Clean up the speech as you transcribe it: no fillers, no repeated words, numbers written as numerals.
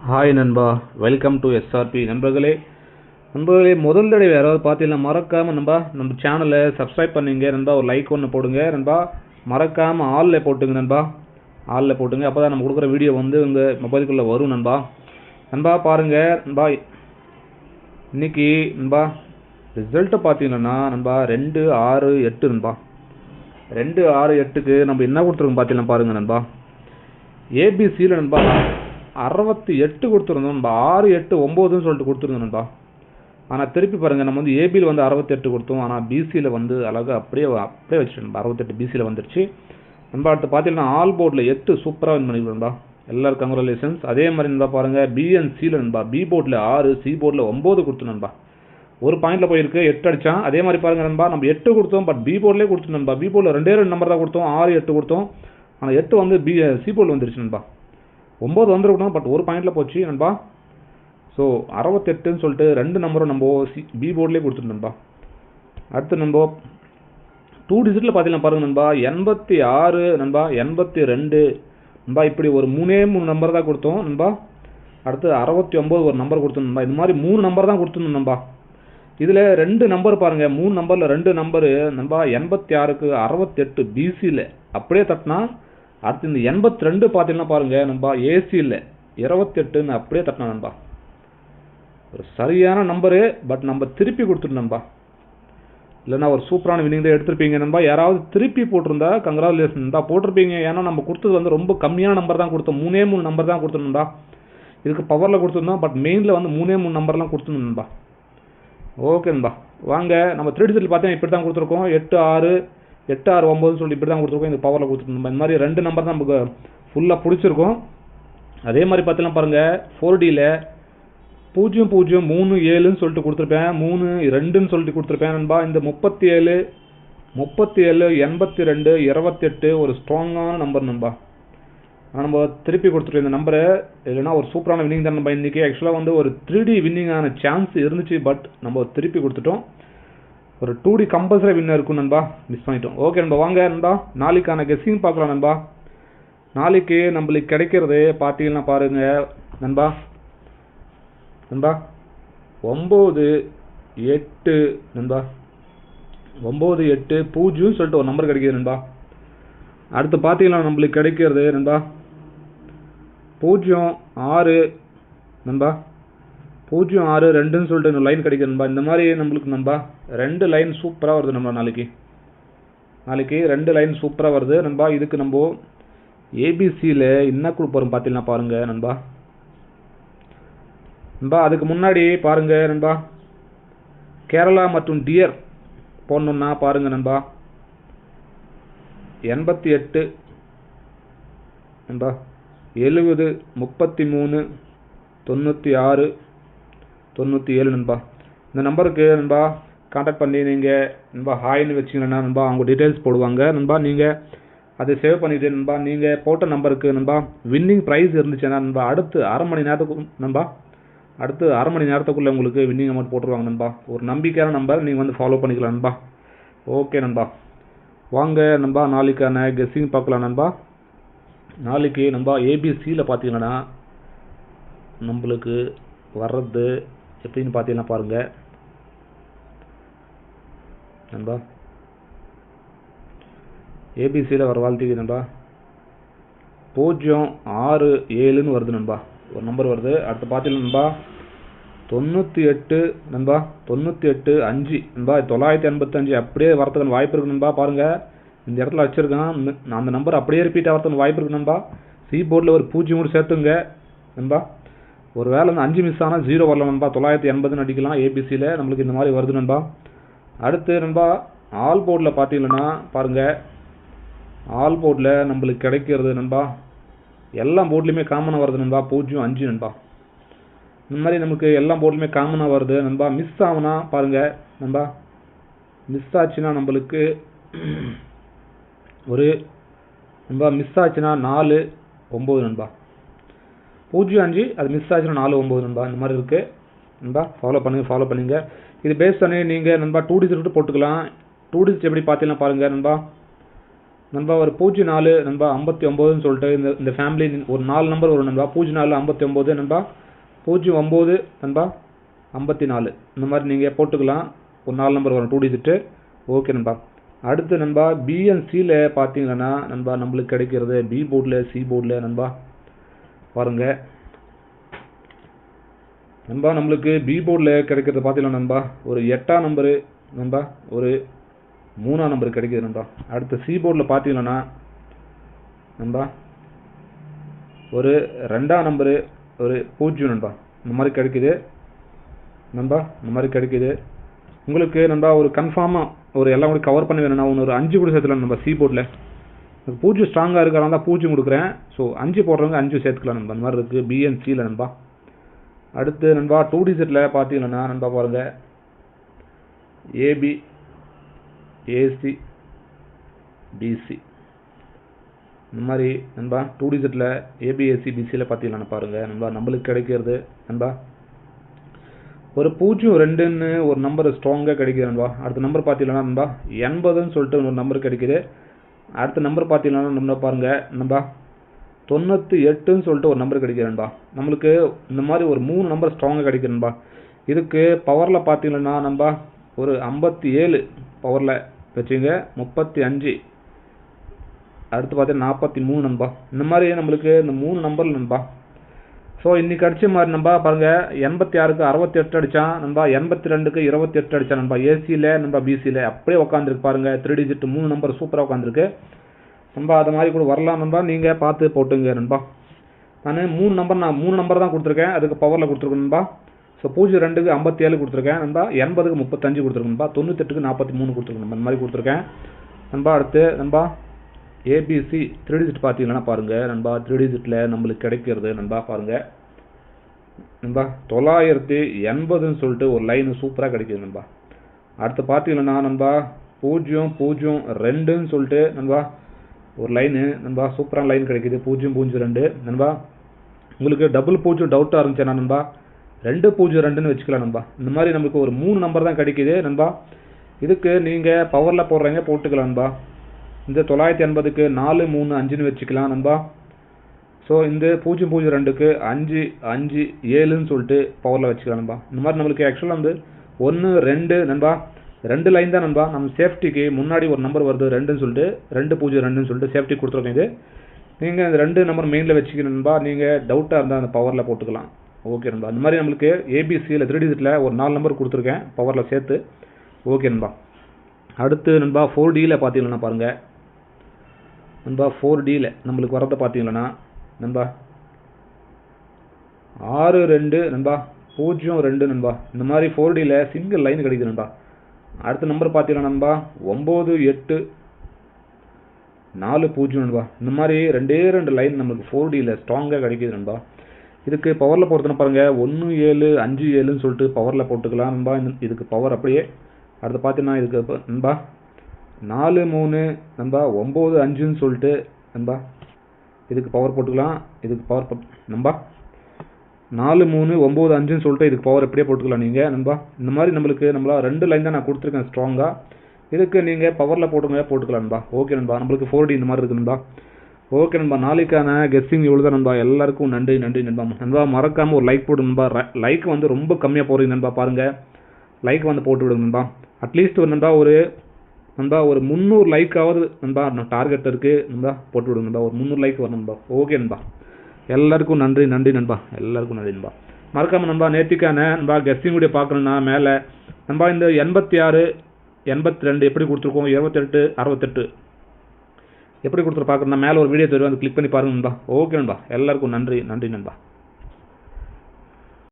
Hi நண்பா, welcome to SRP. நண்பர்களே முதல் தடவை யாராவது பார்த்தீங்கன்னா மறக்காமல் நம்ம சேனலை சப்ஸ்கிரைப் பண்ணிங்க நண்பா. ஒரு லைக் ஒன்று போடுங்க நண்பா. மறக்காமல் ஆலில் போட்டுங்க நண்பா. ஆலில் போட்டுங்க, அப்போ தான் நம்ம கொடுக்குற வீடியோ வந்து உங்கள் மொபைலுக்குள்ளே வரும் நண்பா. நண்பா பாருங்கள் நண்பா, இன்னைக்கு நண்பா ரிசல்ட்டை பார்த்தீங்கன்னா நண்பா 2-6-8 நண்பா. 2-6-8க்கு நம்ம என்ன கொடுத்துருக்கோம் பார்த்தீங்கன்னா பாருங்கள் நண்பா. ஏபிசியில் நண்பா 68 கொடுத்துருந்தோம் நண்பா. 6-8-9ன்னு சொல்லிட்டு கொடுத்துருந்தோம் நண்பா. ஆனால் திருப்பி பாருங்கள், நம்ம வந்து ஏபியில் வந்து 68 கொடுத்தோம். ஆனால் பிசியில் வந்து அழகாக அப்படியே வச்சுட்டு நண்பா 68 பிசியில் வந்துருச்சு நண்பா. அடுத்து பார்த்தீங்கன்னா ஆல் போர்டில் 8 சூப்பராக வின் பண்ணிக்கலாம் நண்பா. எல்லாரும் கங்க்ராச்சுலேஷன்ஸ். அதே மாதிரி நண்பா பாருங்கள், பிஎன்சியில் நண்பா பி போர்டில் 6, சி போர்டில் 9 கொடுத்தோம் நண்பா. ஒரு பாயிண்டில் போயிருக்கு, 8 அடித்தான். அதே மாதிரி பாருங்கள் நண்பா, நம்ம 8 கொடுத்தோம், பட் பி போர்ட்லேயே கொடுத்தோம் நண்பா. பி போர்டில் 2 நம்பர் தான் கொடுத்தோம், 6-8 கொடுத்தோம். ஆனால் 8 வந்து சி போர்டில் வந்துருச்சு நண்பா. 9 வந்துருக்கணும், பட் ஒரு பாயிண்டில் போச்சு நண்பா. ஸோ 68ன்னு சொல்லிட்டு 2 நம்பரும் நம்ம பி போர்ட்லேயே கொடுத்துருந்தோம் நண்பா. அடுத்து நண்பா 2 டிஜிட்டில் பார்த்தீங்கன்னா பாருங்கள் நண்பா, 86 நண்பா, 82 நண்பா. இப்படி ஒரு 3 நம்பர் தான் கொடுத்தோம் நண்பா. அடுத்து 69 ஒரு நம்பர் கொடுத்தோம் நண்பா. இது மாதிரி 3 நம்பர் தான் கொடுத்துருந்தோம் நண்பா. இதில் 2 நம்பர் பாருங்கள், 3 நம்பரில் 2 நம்பரு நண்பா. 86க்கு 68 பிசியில் அப்படியே தட்டினா. அடுத்து இந்த 82 பார்த்தீங்கன்னா பாருங்கள் நண்பா, ஏசியில் 28ன்னு அப்படியே தட்டினா நண்பா. ஒரு சரியான நம்பரு, பட் நம்ம திருப்பி கொடுத்துருந்தோம் நண்பா. இல்லைன்னா ஒரு சூப்பரான வினிங் தான் எடுத்திருப்பீங்க நண்பா. யாராவது திருப்பி போட்டிருந்தா கங்க்ராச்சுலேஷன் நண்பா, போட்டிருப்பீங்க. ஏன்னா நம்ம கொடுத்தது வந்து ரொம்ப கம்மியான நம்பர் தான் கொடுத்தோம். 3 நம்பர் தான் கொடுத்தோம் நண்பா. இதுக்கு பவரில் கொடுத்துருந்தோம், பட் மெயினில் வந்து 3 நம்பர்லாம் கொடுத்துருந்தோம் நண்பா. ஓகே நண்பா, வாங்க நம்ம 3 டிஜிட்டில் பார்த்தீங்கன்னா இப்படி தான் கொடுத்துருக்கோம். 8-6-9 சொல்லி இப்படி தான் கொடுத்துருக்கோம். இந்த பவரில் கொடுத்துருந்தோம். இந்த மாதிரி 2 நம்பர் தான் நமக்கு ஃபுல்லாக பிடிச்சிருக்கோம். அதே மாதிரி பார்த்தீங்கன்னா பாருங்கள், 4Dயில் 0-0-3-7ன்னு சொல்லிட்டு கொடுத்துருப்பேன், 3-2ன்னு சொல்லிட்டு கொடுத்துருப்பேன் நண்பா. இந்த 37, 82, 28 ஒரு ஸ்ட்ராங்கான நம்பர் நண்பா. நம்ம திருப்பி கொடுத்துருக்கோம் இந்த நம்பரை. இல்லைன்னா ஒரு சூப்பரான வின்னிங் தான் நண்பா. இன்றைக்கி ஆக்சுவலாக வந்து ஒரு 3D வின்னிங்கான சான்ஸ் இருந்துச்சு, பட் நம்ம திருப்பி கொடுத்துட்டோம். ஒரு 2D கம்பல்சரி வின்னர் இருக்கும் நண்பா, மிஸ் பண்ணிட்டோம். ஓகே நண்பா, வாங்க நண்பா நாளைக்கான கெஸ்ஸிங் பார்க்கலாம் நண்பா. நாளைக்கு நம்மளுக்கு கிடைக்கிறது பார்த்தீங்கன்னா பாருங்கள் நண்பா. 9-8 நண்பா. 9-8-0 சொல்லிட்டு ஒரு நம்பர் கிடைக்கிது நண்பா. அடுத்து பார்த்தீங்கன்னா நம்மளுக்கு கிடைக்கிறது நண்பா 0-6 நண்பா. 0-6-2ன்னு சொல்லிட்டு இந்த லைன் கிடைக்குது நண்பா. இந்த மாதிரி நம்மளுக்கு நண்பா 2 லைன் சூப்பராக வருது நண்பா. நாளைக்கு 2 லைன் சூப்பராக வருது நண்பா. இதுக்கு நம்ம ஏபிசியில் என்ன கொடுப்போம் பார்த்தீங்கன்னா பாருங்கள் நண்பா. அதுக்கு முன்னாடி பாருங்கள் நண்பா, கேரளா மற்றும் டியர் போடணுன்னா பாருங்கள் நண்பா. 88 நண்பா, 70, 33, 96, 97 நண்பா. இந்த நம்பருக்கு நண்பா கான்டாக்ட் பண்ணி நீங்கள் நண்பா ஹாய்னு வச்சிங்கன்னா நண்பா அவங்க டீட்டெயில்ஸ் போடுவாங்க நண்பா. நீங்கள் அதை சேவ் பண்ணிவிட்டு நண்பா, நீங்கள் போட்ட நம்பருக்கு நண்பா வின்னிங் ப்ரைஸ் இருந்துச்சுன்னா நண்பா அடுத்து அரை மணி நேரத்துக்குள்ளே உங்களுக்கு வின்னிங் அமௌண்ட் போட்டுருவாங்க நண்பா. ஒரு நம்பிக்கையான நம்பர், நீங்கள் வந்து ஃபாலோ பண்ணிக்கலாம் நண்பா. ஓகே நண்பா, வாங்க நண்பா நாளைக்கான கெஸ்ஸிங் பார்க்கலாம் நண்பா. நாளைக்கு நண்பா ஏபிசியில் பார்த்தீங்கன்னா நம்மளுக்கு வர்றது எப்படின்னு பார்த்தீங்கன்னா பாருங்கள் நண்பா. ஏபிசியில் வர வாழ்த்துக்கு நண்பா 0-6-7ன்னு வருது நண்பா, ஒரு நம்பர் வருது. அடுத்து பார்த்தீங்கன்னா நண்பா 98 நண்பா, 98-5 நண்பா, 985 அப்படியே வரதுக்கான வாய்ப்பு இருக்குது நண்பா. பாருங்கள் இந்த இடத்துல வச்சுருக்கேன், நான் அந்த நம்பர் அப்படியே ரிப்பீட் ஆகிறதுக்கு வாய்ப்பு இருக்குது நண்பா. சி போர்டில் ஒரு 0 கூட சேர்த்துங்க நண்பா. ஒரு வேலை அந்த 5 மிஸ் ஆனால் 0 வரலாம் நண்பா. 980ன்னு அடிக்கலாம் ஏபிசியில், நம்மளுக்கு இந்த மாதிரி வருது நண்பா. அடுத்து நண்பா ஆல் போர்டில் பார்த்தீங்கன்னா பாருங்கள், ஆல் போர்டில் நம்மளுக்கு கிடைக்கிறது நண்பா எல்லா போர்ட்லேயுமே காமனாக வருது நண்பா. 0-5 நண்பா. இந்த மாதிரி நமக்கு எல்லா போர்ட்லையுமே காமனாக வருது நண்பா. மிஸ் ஆகுனா பாருங்கள் நண்பா, மிஸ் ஆச்சுன்னா நம்மளுக்கு ஒரு நண்பா மிஸ் ஆச்சுன்னா 4-9 நண்பா. 0-5 அது மிஸ் ஆச்சுன்னா 4-9 நண்பா. இந்த மாதிரி இருக்குது நண்பா. ஃபாலோ பண்ணுங்க. இது பேஸ் பண்ணி நீங்கள் நண்பா 2 டிஜிட் போட்டுக்கலாம். 2 டிஜிட் எப்படி பார்த்தீங்கன்னா பாருங்கள் நண்பா. நண்பா ஒரு 04 நண்பா 59ன்னு சொல்லிட்டு இந்த ஃபேமிலி ஒரு 4 நம்பர் வரும் நண்பா. 04 59 நண்பா, 09 நண்பா 54 இந்த மாதிரி நீங்கள் போட்டுக்கலாம். ஒரு 4 நம்பர் வரும் 2 டிஜிட்டு. ஓகே நண்பா. அடுத்து நண்பா பிஎன்சியில் பார்த்தீங்கன்னா நண்பா நம்மளுக்கு கிடைக்கிறது பி போர்டில் சி போர்டில் நண்பா பாருங்கள் நண்பா. நம்மளுக்கு பி போர்டில் கிடைக்கிறது பார்த்தீங்கன்னா நண்பா ஒரு 8ஆம் நம்பரு நண்பா, ஒரு 3ஆம் நம்பர் கிடைக்குது நண்பா. அடுத்து சி போர்டில் பார்த்தீங்கன்னா நண்பா ஒரு 2ஆம் நம்பரு, ஒரு 0 நண்பா இந்த மாதிரி கிடைக்குது நண்பா. இந்த மாதிரி கிடைக்குது உங்களுக்கு நண்பா. ஒரு கன்ஃபார்மாக ஒரு எல்லாம் கூட கவர் பண்ணி வேணும்னா ஒரு 5 கூட சேர்த்துக்கலாம் நண்பா. சி போர்டில் 0 ஸ்ட்ராங்காக இருக்கிறனால தான் 0 கொடுக்குறேன். ஸோ 5 போடுறவங்க 5 சேர்த்துக்கலாம் நண்பா. இந்த மாதிரி இருக்குது பிஎன்சியில் நண்பா. அடுத்து நண்பா 2 டிஜிட்டில் பார்த்தீங்கன்னா நண்பா பாருங்கள் ஏபி ஏசி பிசி இந்த மாதிரி நண்பா 2 டிஜிட்டில் ஏபிஎஸ்சி பிசியில் பார்த்தீங்கன்னா பாருங்கள் நண்பா நம்மளுக்கு கிடைக்கிறது நண்பா ஒரு 02ன்னு ஒரு நம்பர் ஸ்ட்ராங்காக கிடைக்குது நண்பா. அடுத்த நம்பர் பார்த்தீங்கன்னா நண்பா 80ன்னு சொல்லிட்டு ஒரு நம்பர் கிடைக்குது. அடுத்த நம்பர் பார்த்தீங்கன்னா நம்ம பாருங்கள் நண்பா 98ன்னு சொல்லிட்டு ஒரு நம்பர் கிடைக்குது நண்பா. நம்மளுக்கு இந்த மாதிரி ஒரு 3 நம்பர் ஸ்ட்ராங்காக கிடைக்குது நண்பா. இதுக்கு பவரில் பார்த்தீங்கன்னா நண்பா ஒரு 57 பவரில் வச்சுங்க, 35 அடுத்து பார்த்தீங்கன்னா 43 நண்பா. இந்த மாதிரி நம்மளுக்கு இந்த 3 நம்பர் நண்பா. ஸோ இன்றைக்கி அடித்த மாதிரி நண்பா பாருங்கள் 86க்கு 68 அடித்தான் நண்பா, 82க்கு 28 அடித்தான் நண்பா. ஏசியில் நண்பா பிசியில் அப்படியே உட்காந்துருக்கு பாருங்கள். 3 டிஜிட் 3 நம்பர் சூப்பராக உட்காந்துருக்கு நண்பா. அது மாதிரி கூட வரலாம் நண்பா. நீங்கள் பார்த்து போட்டுங்க நண்பா. நான் 3 நம்பர் தான் கொடுத்துருக்கேன். அதுக்கு பவரில் கொடுத்துருக்கேன் நண்பா. ஸோ 02க்கு 57 கொடுத்துருக்கேன் நண்பா, 80க்கு 35 கொடுத்துருக்கேன் நண்பா, 98க்கு 43 கொடுத்துருக்கேன் நண்பா. இந்த மாதிரி கொடுத்துருக்கேன் நண்பா. அடுத்து நண்பா ஏபிசி 3 டிஜிட் பார்த்தீங்கன்னா பாருங்கள் நண்பா. 3 டிஜிட்டில் நம்மளுக்கு கிடைக்கிறது நண்பா பாருங்கள் நண்பா 980ன்னு சொல்லிட்டு ஒரு லைன் சூப்பராக கிடைக்குது நண்பா. அடுத்து பார்த்தீங்கன்னா நண்பா 002ன்னு சொல்லிட்டு நண்பா ஒரு லைனு நண்பா சூப்பரான லைன் கிடைக்குது 002 நண்பா. உங்களுக்கு டபுள் 0 டவுட்டாக இருந்துச்சுன்னா நண்பா 202ன்னு வச்சுக்கலாம் நண்பா. இந்த மாதிரி நம்மளுக்கு ஒரு 3 நம்பர் தான் கிடைக்குது நண்பா. இதுக்கு நீங்கள் பவரில் போடுறீங்க போட்டுக்கலாம் நண்பா. இந்த 980க்கு 435ன்னு வச்சுக்கலாம் நண்பா. ஸோ இந்த 002க்கு 557ன்னு சொல்லிட்டு பவரில் வச்சுக்கலாம் நண்பா. இந்த மாதிரி நம்மளுக்கு ஆக்சுவலாக வந்து 1 2 நண்பா 2 லைன் தான் நண்பா. நம்ம சேஃப்டிக்கு முன்னாடி ஒரு நம்பர் வருது 2ன்னு சொல்லிட்டு 202ன்னு சொல்லிட்டு சேஃப்டி கொடுத்துருக்கோம். இது நீங்கள் இந்த 2 நம்பர் மெயினில் வச்சுக்கணும் நண்பா. நீங்கள் டவுட்டாக இருந்தால் அந்த பவரில் போட்டுக்கலாம். ஓகே நண்பா. இந்த மாதிரி நம்மளுக்கு ஏபிசியில் 3 டிஜிட்டில் ஒரு 4 நம்பர் கொடுத்துருக்கேன் பவரில் சேர்த்து. ஓகே நண்பா. அடுத்து நண்பா 4Dயில் பார்த்தீங்கன்னா பாருங்கள் நண்பா 4Dயில் நம்மளுக்கு வரதை பார்த்தீங்கன்னா நண்பா 62 நண்பா 02 நண்பா. இந்த மாதிரி 4Dயில் சிங்கிள் லைன் கிடைக்குது நண்பா. அடுத்த நம்பர் பார்த்தீங்கன்னா நண்பா 9840 நண்பா. இந்த மாதிரி 2 லைன் நம்மளுக்கு 4Dயில் ஸ்ட்ராங்காக கிடைக்குது நண்பா. இதுக்கு பவரில் போகிறதுன்னு பாருங்கள் 1757ன்னு சொல்லிட்டு பவரில் போட்டுக்கலாம் நண்பா. இதுக்கு பவர் அப்படியே. அடுத்து பார்த்தீங்கன்னா இதுக்கு நண்பா 43 நண்பா 95ன்னு சொல்லிட்டு நண்பா இதுக்கு பவர் போட்டுக்கலாம். இதுக்கு பவர் நண்பா 4395ன்னு சொல்லிட்டு இதுக்கு பவர் எப்படியே போட்டுக்கலாம் நீங்கள் நண்பா. இந்த மாதிரி நம்மளுக்கு 2 லைன் தான் நான் கொடுத்துருக்கேன் ஸ்ட்ராங்காக. இதுக்கு நீங்கள் பவரில் போட்டுக்கலாம் நண்பா. ஓகே நண்பா. நம்மளுக்கு 4D இந்த மாதிரி இருக்குது நண்பா. ஓகே நண்பா. நாளைக்கான கெஸ்டிங் இவ்வளோ தான் நண்பா. எல்லாருக்கும் நன்றி நண்பா. நண்பா மறக்காமல் ஒரு லைக் போடு நண்பா. லைக் வந்து ரொம்ப கம்மியாக போடுறீங்க நண்பா. பாருங்கள் லைக் வந்து போட்டு விடுங்க நண்பா. அட்லீஸ்ட் ஒரு நண்பா ஒரு 300 லைக்காவது நண்பா டார்கெட் இருக்குது நண்பா. போட்டு விடுங்க நண்பா. ஒரு 300 லைக் வரும் நண்பா. ஓகே நண்பா. எல்லாருக்கும் நன்றி நண்பா. எல்லாருக்கும் நன்றி நண்பா. மறக்காமல் நண்பா நேற்றுக்கான நண்பா கெஸ்டிங் வீடியோ பார்க்கணுன்னா மேலே நண்பா இந்த 86 82 எப்படி கொடுத்துருக்கோம், 28 68 எப்படி கொடுத்துரு பார்க்கணுன்னா மேலே ஒரு வீடியோ தருவேன். அதை கிளிக் பண்ணி பாருங்க நண்பா. ஓகே நண்பா. எல்லாருக்கும் நன்றி நண்பா.